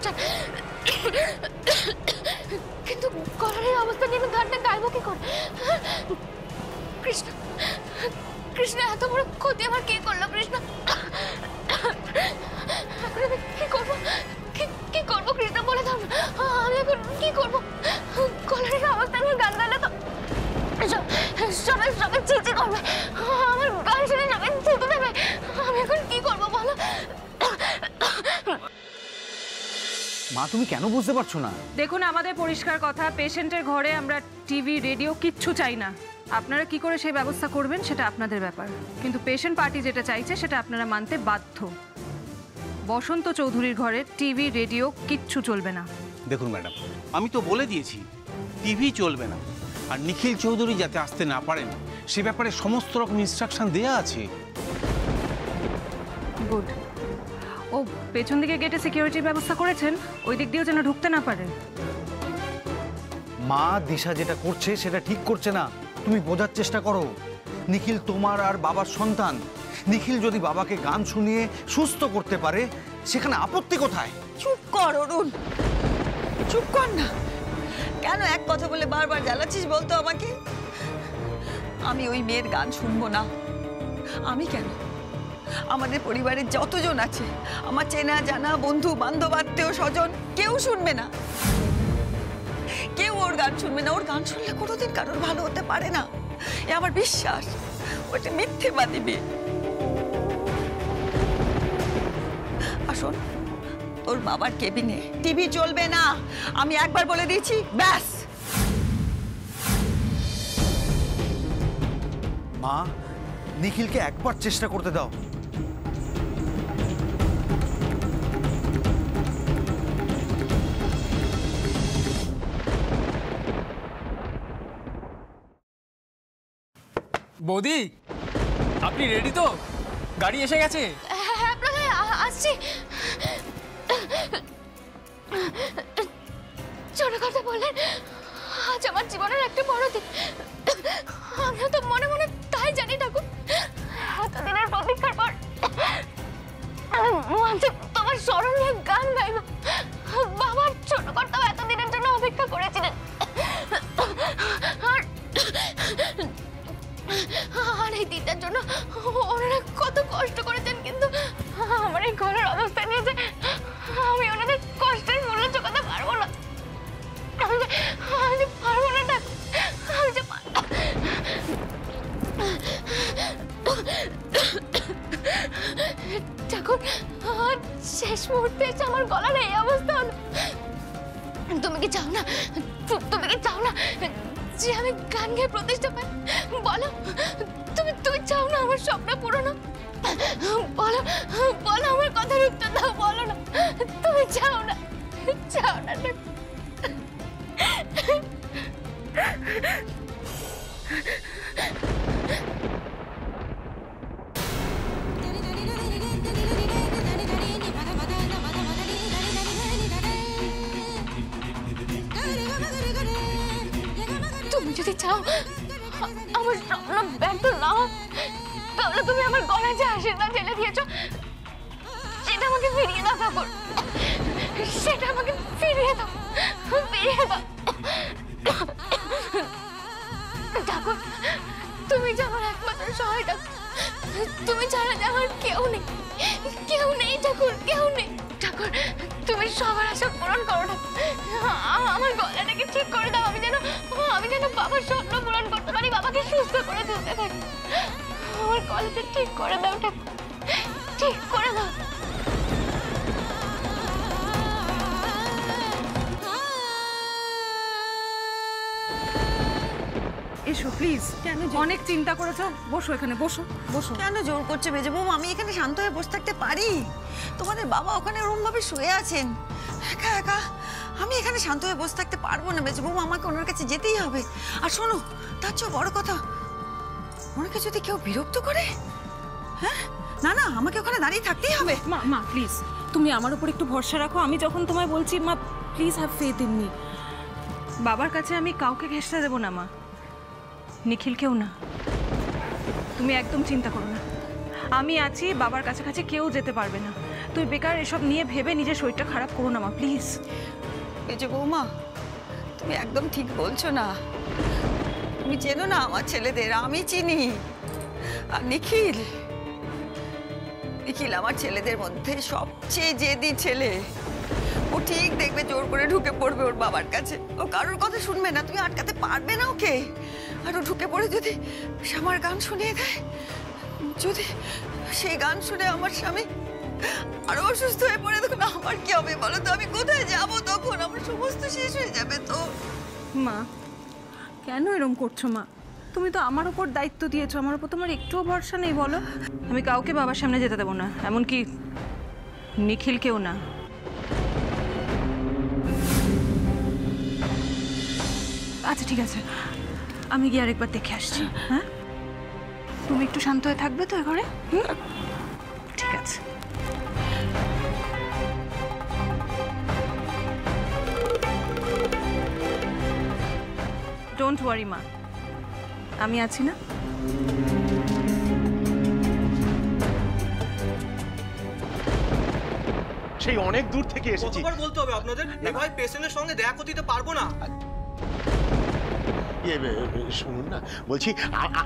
বাঁচান। কিন্তু গলার এই অবস্থা নিয়ে আমি গানটা গাইবো কি করে? কৃষ্ণ, কৃষ্ণ এত বড় ক্ষতি আমার কে করলো? কৃষ্ণ, এখন আমি কি করবো? কি করবো কৃষ্ণ বলে দাও না। আমি এখন কি করবো? গলার এই অবস্থা নিয়ে গান গাইলে তো সবাই চিঠি করবে, আমার গান শুনে সবাই থুতু দেবে। আমি এখন কি করবো বলো? মা তুমি কেন বুঝতে পারছো না? দেখুন, আমাদের পরিষ্কার কথা, পেশেন্টের ঘরে আমরা টিভি রেডিও কিচ্ছু চাই না। আপনারা কি করে সেই ব্যবস্থা করবেন সেটা আপনাদের ব্যাপার, কিন্তু পেশেন্ট পার্টি যেটা চাইছে সেটা আপনারা মানতে বাধ্য। বসন্ত চৌধুরীর ঘরে টিভি রেডিও কিচ্ছু চলবে না। দেখুন ম্যাডাম, আমি তো বলে দিয়েছি টিভি চলবে না, আর নিখিল চৌধুরী যাতে আসতে না পারেন সে ব্যাপারে সমস্ত রকম ইনস্ট্রাকশন দেয়া আছে। গুড। ও পেছন দিকে গেটে সিকিউরিটির ব্যবস্থা করেছেন, ওই দিক দিয়েও যেন ঢুকতে না পারে। মা দিশা যেটা করছে সেটা ঠিক করছে না, তুমি বোঝার চেষ্টা করো। নিখিল তোমার আর বাবার সন্তান। নিখিল যদি বাবাকে গান শুনিয়ে সুস্থ করতে পারে সেখানে আপত্তি কোথায়? চুপ কর অরুণ, চুপ কর না। কেন এক কথা বলে বারবার জ্বালাচ্ছিস বলতো আমাকে? আমি ওই মেয়ের গান শুনবো না। আমি কেন, আমাদের পরিবারের যতজন আছে, আমার চেনা জানা বন্ধু বান্ধব আত্মীয় স্বজন, কেউ শুনবে না। কেউ ওর গান শুনবে না। ওর গান শুনলে কোনোদিন কারোর ভালো হতে পারে না, এ আমার বিশ্বাস। ওটা মিথ্যেবাদী মেয়ে। আসুন, তোর বাবার কেবিনে টিভি চলবে না, আমি একবার বলে দিয়েছি, ব্যাস। মা, নিখিলকে একবার চেষ্টা করতে দাও। বৌদি, আপনি রেডি তো? গাড়ি এসে গেছে। হ্যাঁ প্রলয়, আসছি। ছোট কথা বললেন, আজ আমার জীবনের একটা বড় দিন। আমিও তো মনে মনে তাই জানি ঠাকুর, এতদিনের প্রতীক্ষার পর মঞ্চে তোমার স্মরণ নিয়ে গান গাইব। বাবার ছোট কর্তাও এতদিনের জন্য অপেক্ষা করেছিলেন, আর এই দিনটার জন্য ওনারা কত কষ্ট করেছেন। কিন্তু আমার এই ঘরের অবস্থা নিয়ে যে আমি ওনাদের কষ্টের মূল্য চোকাতে পারবো না। আমি যে পারবো না, আমি যে ঠাকুর, শেষ মুহূর্তে এসে আমার গলার এই অবস্থা হলো। তুমি কি চাও না, তুমি কি চাও না যে আমি গান গেয়ে প্রতিষ্ঠা পাই? বলো, তুমি চাও না আমার স্বপ্ন পূরণ হোক? বলো, বলো, আমার কথার উত্তর দাও, বলো না তুমি চাও না, চাও না? তুমি যদি চাও আমার স্বপ্ন ব্যর্থ না হয়, তাহলে তুমি আমার গলায় যে আশীর্বাদ ঢেলে দিয়েছো সেটা আমাকে ফিরিয়ে দাও ঠাকুর, সেটা আমাকে ফিরিয়ে দাও, ফিরিয়ে দাও ঠাকুর। তুমি যে আমার একমাত্র সহায়তা, তুমি ছাড়া যে আমার কেউ নেই, কেউ নেই ঠাকুর, কেউ নেই। ঠাকুর, তুমি সবার আশা পূরণ করো না, আমার গলাটাকে ঠিক করে দাও। আমি যেন বাবার স্বপ্ন পূরণ করতে পারি, বাবাকে সুস্থ করে তুলতে পারি। আমার গলাটা ঠিক করে দাও ঠাকুর, ঠিক করে দাও। এসো প্লিজ। কেন অনেক চিন্তা করেছো, বসো এখানে, বসো বসো। কেন জোর করছে মেজে বৌমা? আমি এখানে শান্ত হয়ে বসে থাকতে পারি? তোমাদের বাবা ওখানে ওরকম ভাবে শুয়ে আছেন একা একা, আমি এখানে শান্ত হয়ে বসে থাকতে পারবো না মেজে বৌমা, আমাকে ওনার কাছে যেতেই হবে। আর শোনো, তার চেয়েও বড় কথা, ওনাকে যদি কেউ বিরক্ত করে, হ্যাঁ, না না, আমাকে ওখানে দাঁড়িয়ে থাকতেই হবে। মা মা প্লিজ, তুমি আমার উপর একটু ভরসা রাখো। আমি যখন তোমায় বলছি, মা please have faith in me. বাবার কাছে আমি কাউকে ঘেঁষতে দেবো না মা, নিখিলকেও না। তুমি একদম চিন্তা করো না, আমি আছি, বাবার কাছাকাছি কেউ যেতে পারবে না। তুই বেকার এসব নিয়ে ভেবে নিজের শরীরটা খারাপ করো না মা, প্লিজ। এই যে বৌমা, তুমি একদম ঠিক বলছো না। তুমি চেনো না আমার ছেলেদের, আমি চিনি। আর নিখিল, নিখিল আমার ছেলেদের মধ্যে সবচেয়ে জেদি ছেলে। ও ঠিক দেখবে জোর করে ঢুকে পড়বে ওর বাবার কাছে, ও কারোর কথা শুনবে না, তুমি আটকাতে পারবে না ওকে। আর ও ঢুকে পড়ে যদি আমার গান শুনিয়ে দেয়, যদি সেই গান শুনে আমার স্বামী আরো অসুস্থ হয়ে পড়ে, তখন আমার কি হবে বলো তো? আমি কোথায় যাবো তখন? আমার সমস্ত শেষ হয়ে যাবে তো। মা কেন এরম করছো মা? তুমি তো আমার উপর দায়িত্ব দিয়েছো, আমার উপর তোমার একটুও ভরসা নেই বলো? আমি কাউকে বাবার সামনে যেতে দেবো না, এমনকি নিখিলকেও না। আচ্ছা ঠিক আছে, আমি গিয়ে আরেকবার দেখে আসছি। হ্যাঁ, তুমি একটু শান্ত হয়ে থাকবে তো ঘরে? ঠিক আছে। ডোন্ট ওয়ারি মা, আমি আছি না। সেই অনেক দূর থেকে এসেছি। কতবার বলতে হবে আপনাদের? এভাবে পেশেন্টের সঙ্গে দেখা করতে দিতে পারবো না। শুনুন না, বলছি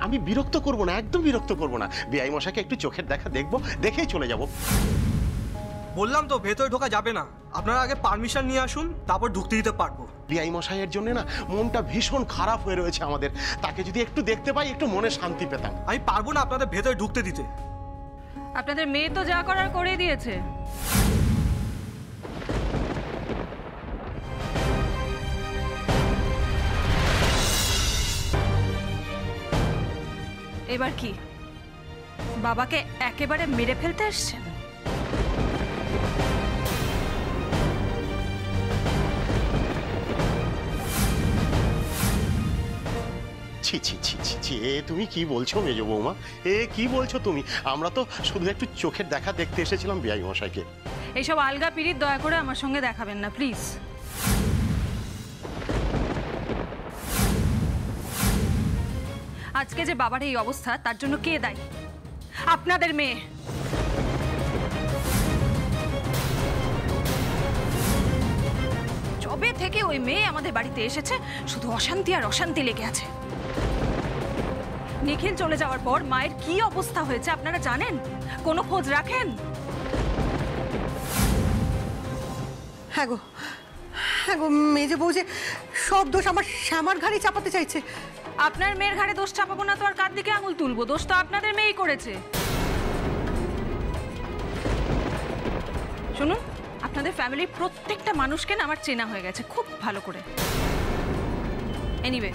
আমি বিরক্ত করব না, একদম বিরক্ত করব না। বিআই মশাইকে একটু চোখের দেখা দেখবো, দেখেই চলে যাব। বললাম তো ভেতরে ঢোকা যাবে না, আপনারা আগে পারমিশন নিয়ে আসুন, তারপর ঢুকতে দিতে পারবো। বিআই মশাইয়ের জন্য না মনটা ভীষণ খারাপ হয়ে রয়েছে আমাদের। তাকে যদি একটু দেখতে পাই, একটু মনে শান্তি পেতাম। আমি পারবো না আপনাদের ভেতরে ঢুকতে দিতে। আপনাদের মেয়ে তো যা করার করে দিয়েছে। এবার কি বাবাকে একেবারে মেরে ফেলতে এসছেন? ছি ছি ছি ছি ছি, এ তুমি কি বলছো মেজ বৌমা? এ কি বলছো তুমি? আমরা তো শুধু একটু চোখের দেখা দেখতে এসেছিলাম বিআই মশাইকে। এইসব আলগা পিরিত দয়া করে আমার সঙ্গে দেখাবেন না প্লিজ। আজকে যে বাবার এই অবস্থা, তার জন্য কে দায়ী? আপনাদের মেয়ে। যবে থেকে ওই মেয়ে আমাদের বাড়িতে এসেছে, শুধু অশান্তি আর অশান্তি লেগে আছে। নিখিল চলে যাওয়ার পর মায়ের কি অবস্থা হয়েছে আপনারা জানেন? কোনো খোঁজ রাখেন? হ্যাঁ গো, হ্যাঁ গো, মেজে বউ যে সব দোষ আমার শ্যামার ঘাড়ে চাপাতে চাইছে। আপনার মেয়ের ঘাড়ে দোষ চাপাবো না তো আর কার দিকে আঙুল তুলবো? দোষ তো আপনাদের মেয়েই করেছে। শুনুন, আপনাদের ফ্যামিলির প্রত্যেকটা মানুষকে না আমার চেনা হয়ে গেছে খুব ভালো করে। এনিওয়ে,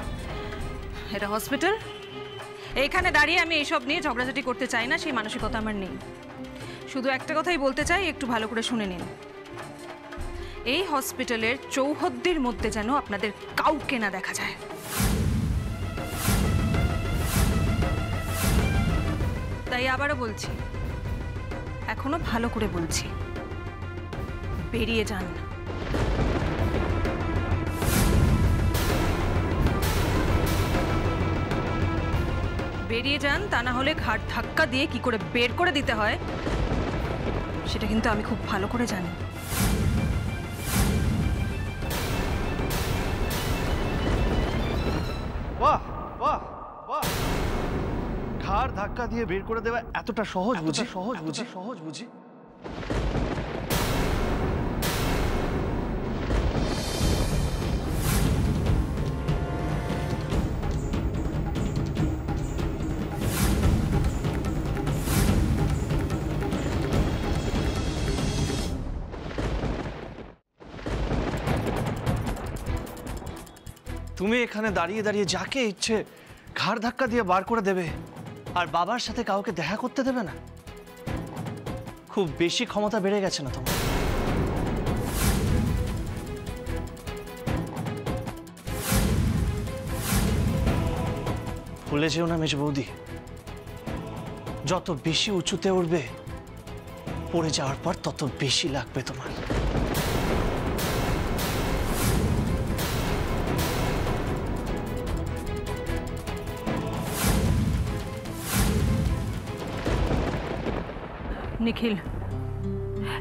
এটা হসপিটাল, এইখানে দাঁড়িয়ে আমি এইসব নিয়ে ঝগড়াঝাটি করতে চাই না, সেই মানসিকতা আমার নেই। শুধু একটা কথাই বলতে চাই, একটু ভালো করে শুনে নিন। এই হসপিটালের চৌহদ্দির মধ্যে যেন আপনাদের কাউকে না দেখা যায়। তাই আবারও বলছি, এখনো ভালো করে বলছি, বেরিয়ে যান। বেরিয়ে যান, তা না হলে ঘাট ধাক্কা দিয়ে কি করে বের করে দিতে হয় সেটা কিন্তু আমি খুব ভালো করে জানি। বাহ বাহ বাহ, ঘাড় ধাক্কা দিয়ে বের করে দেওয়া এতটা সহজ বুঝি? সহজ বুঝি? সহজ বুঝি? তুমি এখানে দাঁড়িয়ে দাঁড়িয়ে যাকে ইচ্ছে ঘাড় ধাক্কা দিয়ে বার করে দেবে, আর বাবার সাথে কাউকে দেখা করতে দেবে না? খুব বেশি ক্ষমতা বেড়ে গেছে না তোমার? ভুলে যেও না মেজ বৌদি, যত বেশি উঁচুতে উঠবে, পড়ে যাওয়ার পর তত বেশি লাগবে তোমার। নিখিল,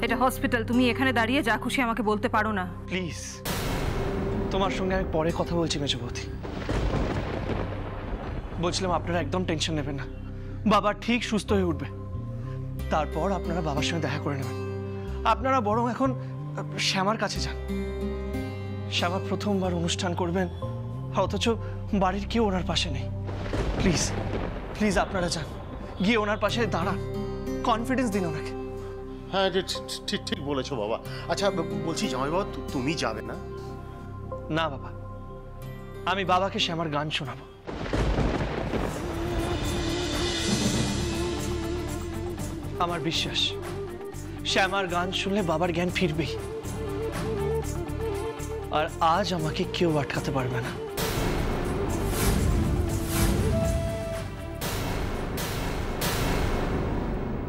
এটা হসপিটাল, তুমি এখানে দাঁড়িয়ে যা খুশি আমাকে বলতে পারো না। প্লিজ, তোমার সঙ্গে আমি পরে কথা বলছি মেজবৌদি। বলছিলাম আপনারা একদম টেনশন নেবেন না, বাবা ঠিক সুস্থ হয়ে উঠবে, তারপর আপনারা বাবার সঙ্গে দেখা করে নেবেন। আপনারা বরং এখন শ্যামার কাছে যান। শ্যামা প্রথমবার অনুষ্ঠান করবেন, অথচ বাড়ির কেউ ওনার পাশে নেই। প্লিজ প্লিজ আপনারা যান, গিয়ে ওনার পাশে দাঁড়ান, কনফিডেন্স দিন ওনাকে। হ্যাঁ ঠিক ঠিক বলেছো বাবা। আচ্ছা বলছি জামাই বাবা, তুমি যাবে না? না বাবা, আমি বাবাকে শ্যামার গান শোনাবো। আমার বিশ্বাস শ্যামার গান শুনলে বাবার জ্ঞান ফিরবেই, আর আজ আমাকে কেউ আটকাতে পারবে না।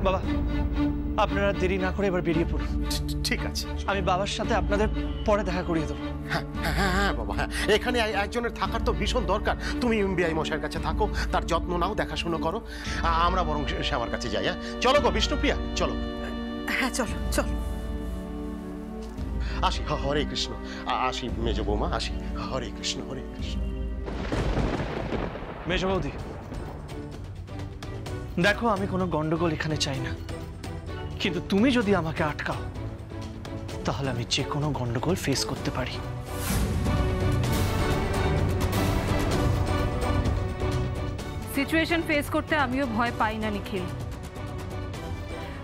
বাবা, আপনারা দেরি না করে এবার বেরিয়ে পড়ুন। ঠিক আছে, আমি বাবার সাথে আপনাদের পরে দেখা করিয়ে দেবো। হ্যাঁ হ্যাঁ হ্যাঁ বাবা, হ্যাঁ এখানে একজনের থাকার তো ভীষণ দরকার। তুমি বিআই মশাইয়ের কাছে থাকো, তার যত্ন নাও, দেখাশুনো করো। আমরা বরং শ্যামার কাছে যাই। হ্যাঁ চলো গো বিষ্ণুপ্রিয়া, চলো। হ্যাঁ চলো চলো। আসি, হরে কৃষ্ণ। আসি মেজ বৌমা, আসি। হরে কৃষ্ণ হরে কৃষ্ণ। মেজ বৌদি, দেখো আমি কোনো গন্ডগোল এখানে চাই না, কিন্তু তুমি যদি আমাকে আটকাও তাহলে আমি যে কোনো গন্ডগোল ফেস করতে পারি। সিচুয়েশন ফেস করতে আমিও ভয় পাই না নিখিল,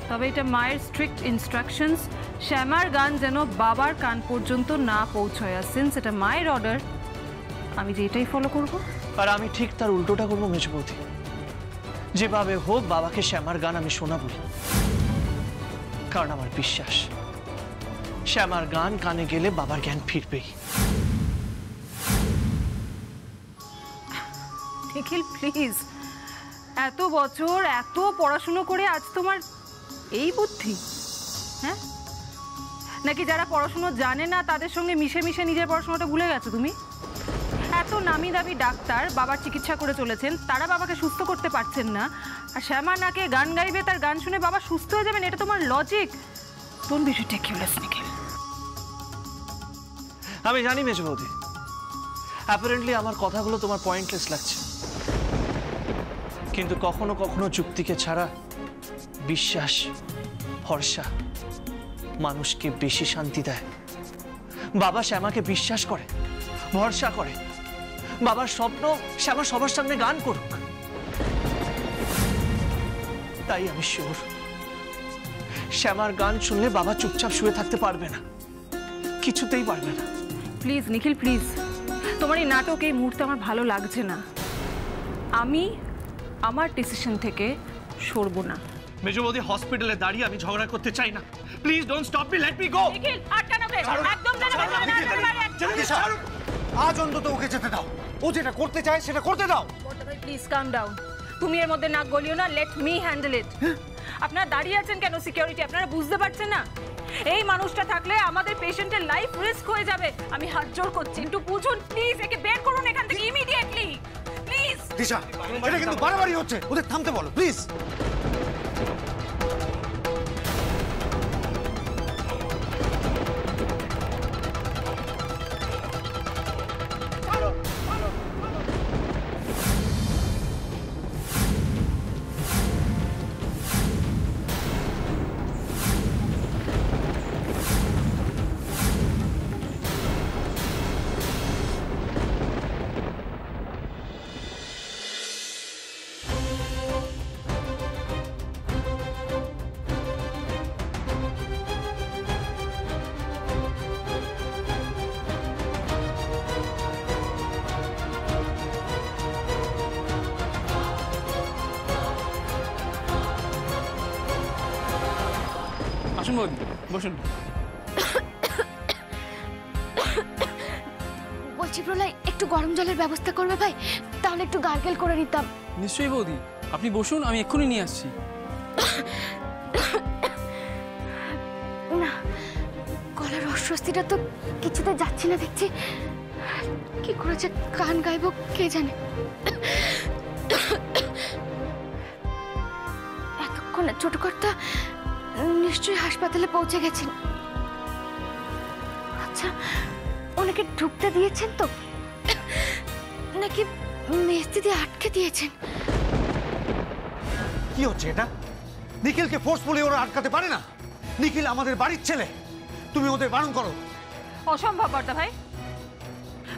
তবে এটা মায়ের স্ট্রিক্ট ইনস্ট্রাকশনস, শ্যামার গান যেন বাবার কান পর্যন্ত না পৌঁছয়। আর সিন্স এটা মায়ের অর্ডার, আমি যেটাই ফলো করব। আর আমি ঠিক তার উল্টোটা করবো মেজ বৌদি, যেভাবে হোক বাবাকে শ্যামার গান আমি শোনাবই, কারণ আমার বিশ্বাস শ্যামার গান কানে গেলে বাবার জ্ঞান ফিরবেই। নিখিল প্লিজ, এত বছর এত পড়াশুনো করে আজ তোমার এই বুদ্ধি? হ্যাঁ, নাকি যারা পড়াশুনো জানে না তাদের সঙ্গে মিশে মিশে নিজের পড়াশোনাটা ভুলে গেছো তুমি? এত নামি দামি ডাক্তার বাবার চিকিৎসা করে চলেছেন, তারা বাবাকে সুস্থ করতে পারছেন না, আর শ্যামা নাকে গান গাইবে, তার গান শুনে বাবা সুস্থ হয়ে যাবেন, এটা তোমার লজিক? ডোন্ট বি রিডিকুলাস নিখিল। আমি জানি মেজ বৌদি, অ্যাপারেন্টলি আমার কথাগুলো তোমার পয়েন্টলেস লাগছে, কিন্তু কখনো কখনো যুক্তিকে ছাড়া বিশ্বাস, ভরসা মানুষকে বেশি শান্তি দেয়। বাবা শ্যামাকে বিশ্বাস করে, ভরসা করে, বাবার স্বপ্ন শ্যামা সবার সামনে গান করুক। তাই আমি শিওর শ্যামার গান শুনলে বাবা চুপচাপ শুয়ে থাকতে পারবে না, কিছুতেই পারবে না। প্লিজ নিখিল প্লিজ, তোমার এই নাটক এই মুহূর্তে আমার ভালো লাগছে না। আমি আমার ডিসিশন থেকে সরবো না। মেজো বৌদি, হসপিটালে দাঁড়িয়ে আমি ঝগড়া করতে চাই না। Please don't stop me, let me go. Nikhil আটকানোকে একদম আজ অন্তত ওকে যেতে দাও, ও যেটা করতে চায় সেটা করতে দাও। প্লিজ কাম ডাউন, তুমি এর মধ্যে নাক গলিও না, লেট মি হ্যান্ডেল ইট। আপনারা দাঁড়িয়ে আছেন কেন সিকিউরিটি? আপনারা বুঝতে পারছেন না এই মানুষটা থাকলে আমাদের পেশেন্টের লাইফ রিস্ক হয়ে যাবে? আমি হাত জোড় করছি, একটু বুঝুন প্লিজ, একে বের করুন এখান থেকে ইমিডিয়েটলি প্লিজ। দিশা, এটা কিন্তু বাড়াবাড়ি হচ্ছে, ওদের থামতে বলো প্লিজ। আসুন বৌদি, বসুন। বলছি প্রলয়, একটু গরম জলের ব্যবস্থা করবে ভাই? তাহলে একটু গার্গেল করে নিতাম। নিশ্চয়ই বৌদি, আপনি বসুন, আমি এক্ষুনি নিয়ে আসছি। না, গলার অস্বস্তিটা তো কিছুতে যাচ্ছে না দেখছি। কি করেছে গান গাইবো কে জানে। এতক্ষণে ছোট কর্তা নিশ্চয়ই হাসপাতালে পৌঁছে গেছেন। আচ্ছা, ওনাকে ঢুকতে দিয়েছেন তো, নাকি মেস্তি দিয়ে আটকে দিয়েছেন? কি হচ্ছে এটা? নিখিলকে ফোর্সফুলি ওরা আটকাতে পারে না। নিখিল আমাদের বাড়ির ছেলে, তুমি ওদের বারণ করো। অসম্ভব বর্দা ভাই।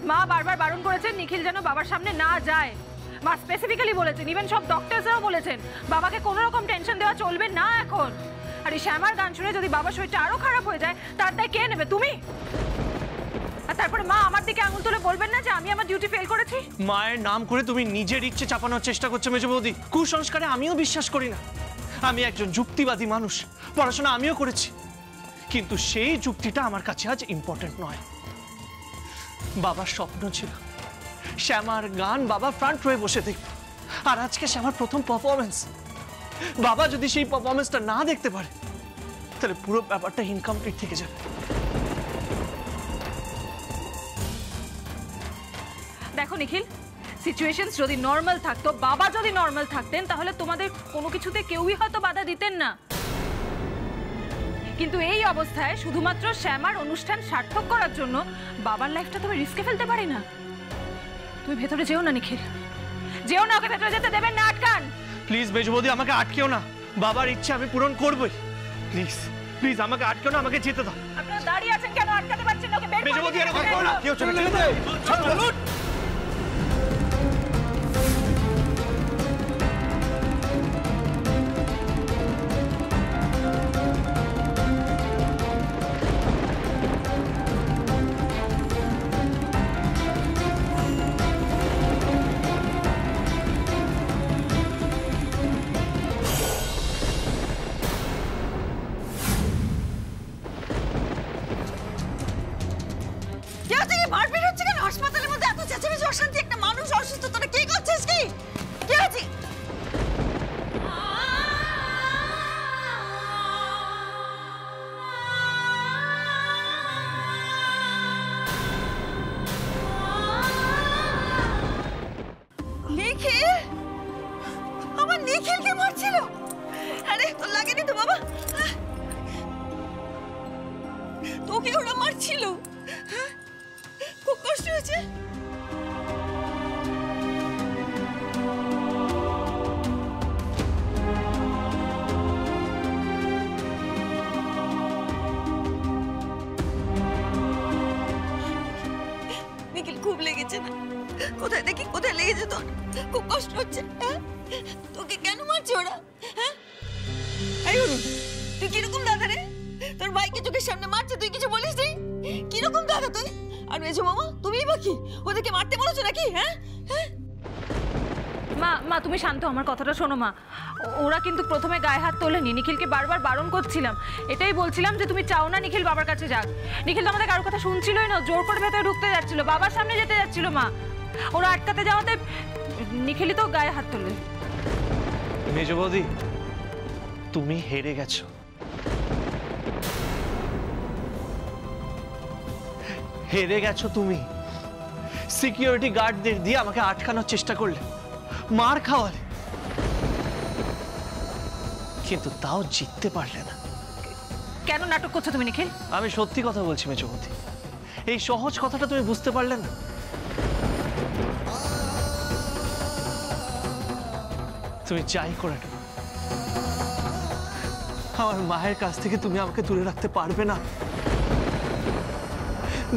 মা বারবার বারণ করেছেন নিখিল যেন বাবার সামনে না যায়। মা স্পেসিফিক্যালি বলেছেন, ইভেন সব ডক্টরসরাও বলেছেন বাবাকে কোনো রকম টেনশন দেওয়া চলবে না এখন। আর এই শ্যামার গান শুনে যদি বাবার শরীরটা আরো খারাপ হয়ে যায়, তার দায় কে নেবে? তুমি? আর তারপরে মা আমার দিকে আঙুল তুলে বলবেন না যে আমি আমার ডিউটি ফেল করেছি? মায়ের নাম করে তুমি নিজের ইচ্ছে চাপানোর চেষ্টা করছো মেজো বৌদি। কুসংস্কারে আমিও বিশ্বাস করি না। আমি একজন যুক্তিবাদী মানুষ, পড়াশোনা আমিও করেছি, কিন্তু সেই যুক্তিটা আমার কাছে আজ ইম্পর্টেন্ট নয়। বাবার স্বপ্ন ছিল শ্যামার গান বাবা ফ্রন্ট রয়ে বসে দেখত, আর আজকে শ্যামার প্রথম পারফরমেন্স। বাবা যদি সেই পারফরমেন্সটা না দেখতে পারে, তাহলে পুরো ব্যাপারটা ইনকমপ্লিট থেকে যাবে। দেখো নিখিল, সিচুয়েশনস যদি নর্মাল থাকতো, বাবা যদি নর্মাল থাকতেন, তাহলে তোমাদের কোনো কিছুতে কেউই হয়তো বাধা দিতেন না। কিন্তু এই অবস্থায় শুধুমাত্র শ্যামার অনুষ্ঠান সার্থক করার জন্য বাবার লাইফটা তুমি রিস্কে ফেলতে পারি না। তুমি ভেতরে যেও না নিখিল, যেও না, ওকে ভেতরে যেতে দেবেন না, আটকান। প্লিজ মেজো বৌদি, আমাকে আটকেও না। বাবার ইচ্ছে আমি পূরণ করবই। প্লিজ প্লিজ আমাকে আটকেও না, আমাকে যেতে দাও। আপনারা দাঁড়িয়ে আছেন কেন? আটকাতে পারছেন না, ওকে বের মেজো করে বৌদি, দিন। এরকম করো না। কি হচ্ছে? চলুন। কেউ থেকে মারপিট হচ্ছে কেন হাসপাতালের মধ্যে? এত চেঁচামেচি, অশান্তি, একটা মানুষ অসুস্থ, তোরা কি করছিস? কি কি হয়েছে? নিখিল, আমার নিখিলকে মারছিল? আরে তোর লাগেনি তো বাবা? তোকে ওরা মারছিল? খুব কষ্ট হয়েছে? নিখিল, খুব লেগেছে না? কোথায় দেখি, কোথায় লেগেছে তোর? খুব কষ্ট হচ্ছে? হ্যাঁ, তোকে কেন মারছে ওরা? হ্যাঁ, এই অরুণ, তুই কিরকম দাদা রে? তোর ভাইকে চোখের সামনে মারছে, তুই কিছু বলিস নি? কিরকম দাদা তুই? আর মেজো মামা, তুমিই বা কি? ওদেরকে মারতে বলেছো নাকি? হ্যাঁ হ্যাঁ। মা মা তুমি শান্ত, আমার কথাটা শোনো মা। ওরা কিন্তু প্রথমে গায়ে হাত তোলেনি, নিখিলকে বারবার বারণ করছিলাম। এটাই বলছিলাম যে তুমি চাও না নিখিল বাবার কাছে যাক। নিখিল তো আমাদের কারোর কথা শুনছিলই না, জোর করে ভেতরে ঢুকতে যাচ্ছিল, বাবার সামনে যেতে যাচ্ছিল। মা, ওরা আটকাতে যাওয়াতে নিখিলই তো গায়ে হাত তোলে। মেজো বৌদি, তুমি হেরে গেছো। হেরে গেছো তুমি। সিকিউরিটি গার্ডদের দিয়ে আমাকে আটকানোর চেষ্টা করলে, মার খাওয়ালে, কিন্তু তাও জিততে পারলে না। কেন নাটক করছো তুমি নিখিল? আমি সত্যি কথা বলছি মেজো বৌদি, এই সহজ কথাটা তুমি বুঝতে পারলে না। তুমি যাই করে নাও, আমার মায়ের কাছ থেকে তুমি আমাকে দূরে রাখতে পারবে না।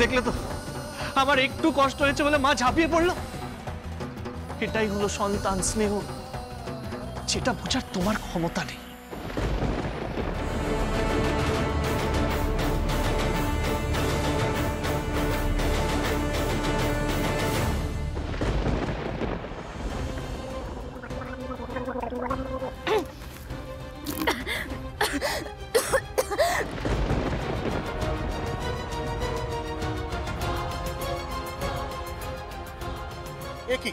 দেখলে তো, আমার একটু কষ্ট হয়েছে বলে মা ঝাঁপিয়ে পড়লো। এটাই হলো সন্তান স্নেহ, যেটা বোঝার তোমার ক্ষমতা নেই। এ কি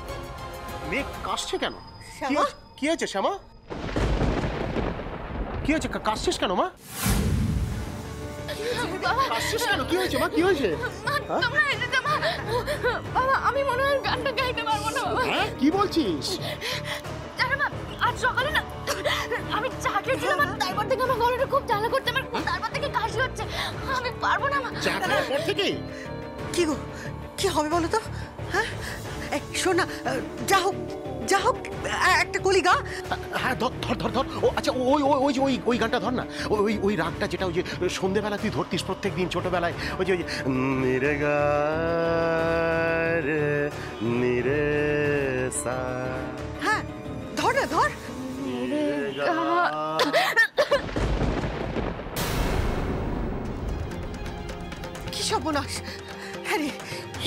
মেয়ে কাশছে কেন? শ্যামা? কি হয়েছে শ্যামা? কি হয়েছে? কাশছিস কেন মা? কাশছিস কেন? কি হয়েছে মা? কি হয়েছে? তোমরা এসেছো মা? বাবা, আমি মনে হয় গানটা গাইতে পারবো না বাবা। হ্যাঁ, কি বলছিস? জানো মা, আজ সকালে না আমি চা খেয়েছিলাম আর তারপর থেকে আমার গলাটা খুব জ্বালা করতে, আমার তারপর থেকে কাশি হচ্ছে, আমি পারবো না মা। চা খাওয়ার পর থেকেই? কি গো, কি হবে বলো তো? হ্যাঁ শোন না, যা হোক একটা কলি গা। হ্যাঁ ধর ধর ধর ধর। ও আচ্ছা, ওই গানটা ধর না, ওই রাগটা যেটা ওই যে সন্ধ্যেবেলা তুই ধরতিস প্রত্যেক দিন ছোটবেলায়, ওই যে নিরে গা রে নিরে সা। হ্যাঁ ধর না, ধর। কি সর্বনাশ! হ্যাঁ রে,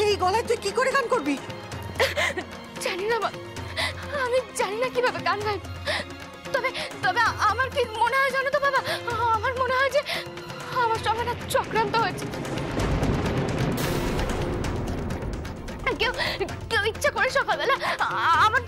এই গলায় তুই কি করে গান করবি? জানি না মা, আমি জানি না কিভাবে গান গাই, তবে তবে আমার কি মনে হয় জানো তো বাবা, আমার মনে হয় যে আমার সঙ্গে না চক্রান্ত হয়েছে। কেউ কেউ ইচ্ছা করে সকালবেলা আমার